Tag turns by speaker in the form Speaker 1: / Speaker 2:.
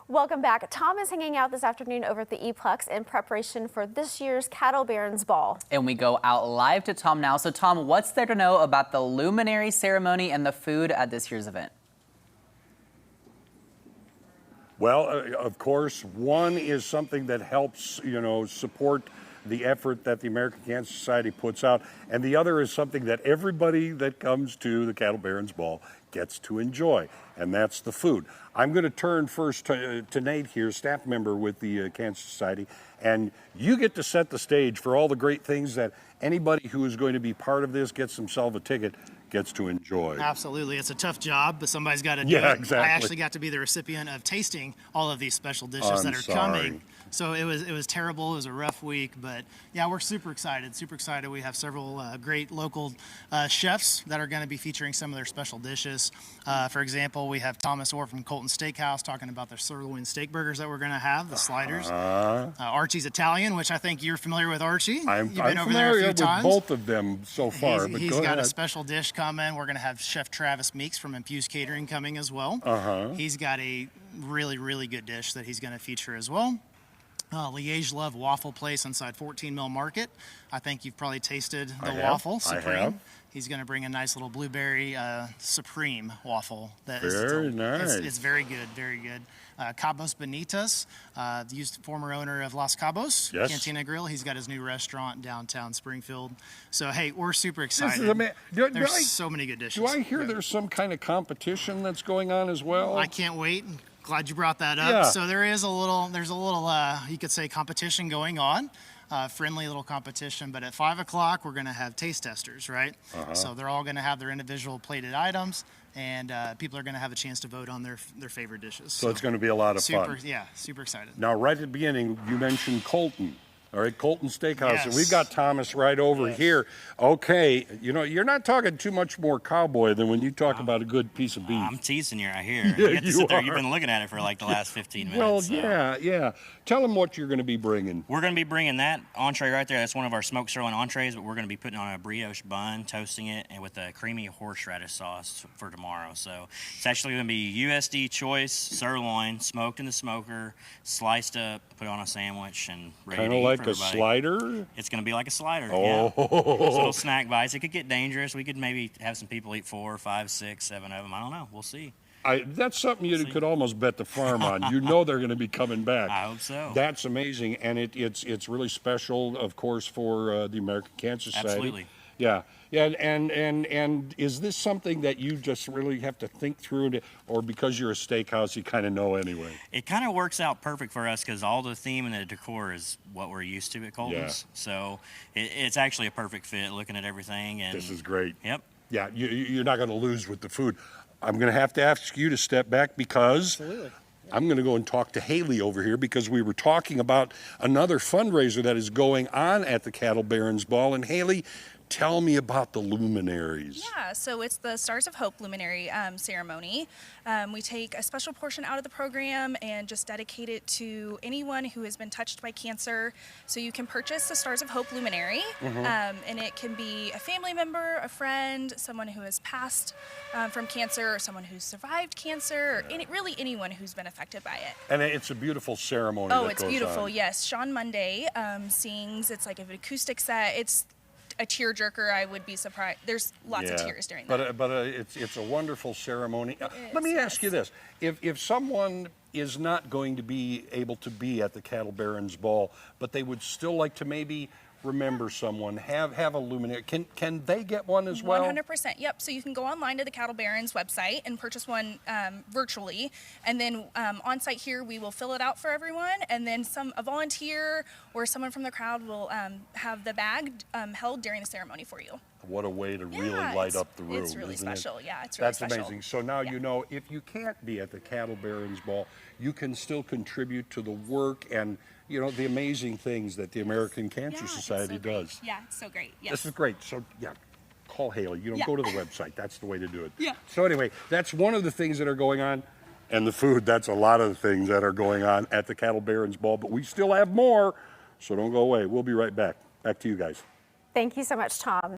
Speaker 1: Welcome back. Tom is hanging out this afternoon over at the E-Plex in preparation for this year's Cattle Barons Ball.
Speaker 2: And we go out live to Tom now. So Tom, what's there to know about the Luminary ceremony and the food at this year's event?
Speaker 3: Well, of course, one is something that helps, support the effort that the American Cancer Society puts out. And the other is something that everybody that comes to the Cattle Barons Ball gets to enjoy, and that's the food. I'm going to turn first to Nate here, staff member with the Cancer Society, and you get to set the stage for all the great things that anybody who is going to be part of this, gets themselves a ticket, gets to enjoy.
Speaker 4: Absolutely. It's a tough job, but somebody's got to do it.
Speaker 3: Exactly.
Speaker 4: I actually got to be the recipient of tasting all of these special dishes that are coming. So it was terrible. It was a rough week, but yeah, we're super excited. Super excited. We have several great local chefs that are going to be featuring some of their special dishes. For example, we have Thomas Orr from Colton Steakhouse talking about their sirloin steak burgers that we're going to have, the sliders. Archie's Italian, which I think you're familiar with, Archie.
Speaker 3: You've been over there a few times. Both of them so far.
Speaker 4: He's got a special dish coming. We're going to have Chef Travis Meeks from Infused Catering coming as well. He's got a really, really good dish that he's going to feature as well. Liège Love Waffle Place inside 14 Mill Market. I think you've probably tasted the waffle, Supreme.
Speaker 3: I have.
Speaker 4: He's going to bring a nice little blueberry Supreme waffle.
Speaker 3: Very nice.
Speaker 4: It's very good, very good. Cabos Bonitas, the former owner of Los Cabos Cantina Grill. He's got his new restaurant downtown Springfield. So, hey, we're super excited. There's so many good dishes.
Speaker 3: Do I hear there's some kind of competition that's going on as well?
Speaker 4: I can't wait. Glad you brought that up. Yeah. So there's a little, you could say, competition going on. Friendly little competition, but at 5 o'clock we're going to have taste testers, right? So they're all going to have their individual plated items, and people are going to have a chance to vote on their favorite dishes.
Speaker 3: So it's going to be a lot of fun.
Speaker 4: Yeah, super excited.
Speaker 3: Now, right at the beginning, you mentioned Colton. All right, Colton Steakhouse, and we've got Thomas right over here. Okay, you're not talking too much more cowboy than when you talk about a good piece of beef.
Speaker 5: I'm teasing you right here. You have to sit there. You've been looking at it for like the last 15 minutes.
Speaker 3: Well, yeah. Tell them what you're going to be bringing.
Speaker 5: We're going to be bringing that entree right there. That's one of our smoked sirloin entrees, but we're going to be putting on a brioche bun, toasting it, and with a creamy horseradish sauce for tomorrow. So it's actually going to be USD choice sirloin, smoked in the smoker, sliced up, put on a sandwich, and ready to eat.
Speaker 3: Like a slider?
Speaker 5: It's going to be like a slider. Yeah. Little snack bites. It could get dangerous. We could maybe have some people eat 4, 5, 6, 7 of them. I don't know. We'll see.
Speaker 3: That's something you could almost bet the farm on. They're going to be coming back.
Speaker 5: I hope so.
Speaker 3: That's amazing, and it's really special, of course, for the American Cancer Society.
Speaker 5: Absolutely.
Speaker 3: Yeah, and is this something that you just really have to think through, or because you're a steakhouse, you kind of know anyway?
Speaker 5: It kind of works out perfect for us because all the theme and the decor is what we're used to at Colton's. Yeah. So it's actually a perfect fit looking at everything. And
Speaker 3: this is great.
Speaker 5: Yep.
Speaker 3: Yeah, you're not going to lose with the food. I'm going to have to ask you to step back because I'm going to go and talk to Haley over here because we were talking about another fundraiser that is going on at the Cattle Barons Ball. And Haley, tell me about the luminaries.
Speaker 6: Yeah, so it's the Stars of Hope Luminary ceremony. We take a special portion out of the program and just dedicate it to anyone who has been touched by cancer. So you can purchase the Stars of Hope Luminary, and it can be a family member, a friend, someone who has passed from cancer, or someone who's survived cancer, or really anyone who's been affected by it.
Speaker 3: And it's a beautiful ceremony.
Speaker 6: Oh, it's beautiful, yes. Sean Monday sings. It's like an acoustic set. It's a tearjerker. I would be surprised. There's lots of tears during that.
Speaker 3: But it's a wonderful ceremony. Let me ask you this: if someone is not going to be able to be at the Cattle Barons Ball, but they would still like to maybe remember someone, have a luminary, can they get one as well?
Speaker 6: 100%. Yep. So you can go online to the Cattle Barons website and purchase one virtually, and then on site here we will fill it out for everyone, and then a volunteer or someone from the crowd will have the bag held during the ceremony for you.
Speaker 3: What a way to really light up the room.
Speaker 6: It's really special. Yeah, it's
Speaker 3: really special. That's amazing. So now if you can't be at the Cattle Barons Ball, you can still contribute to the work and the amazing things that the American Cancer Society does.
Speaker 6: Yeah, it's so great. Yes.
Speaker 3: This is great. So call Haley. Go to the website. That's the way to do it.
Speaker 6: Yeah.
Speaker 3: So anyway, that's one of the things that are going on. And the food, that's a lot of the things that are going on at the Cattle Barons Ball. But we still have more, so don't go away. We'll be right back. Back to you guys.
Speaker 1: Thank you so much, Tom.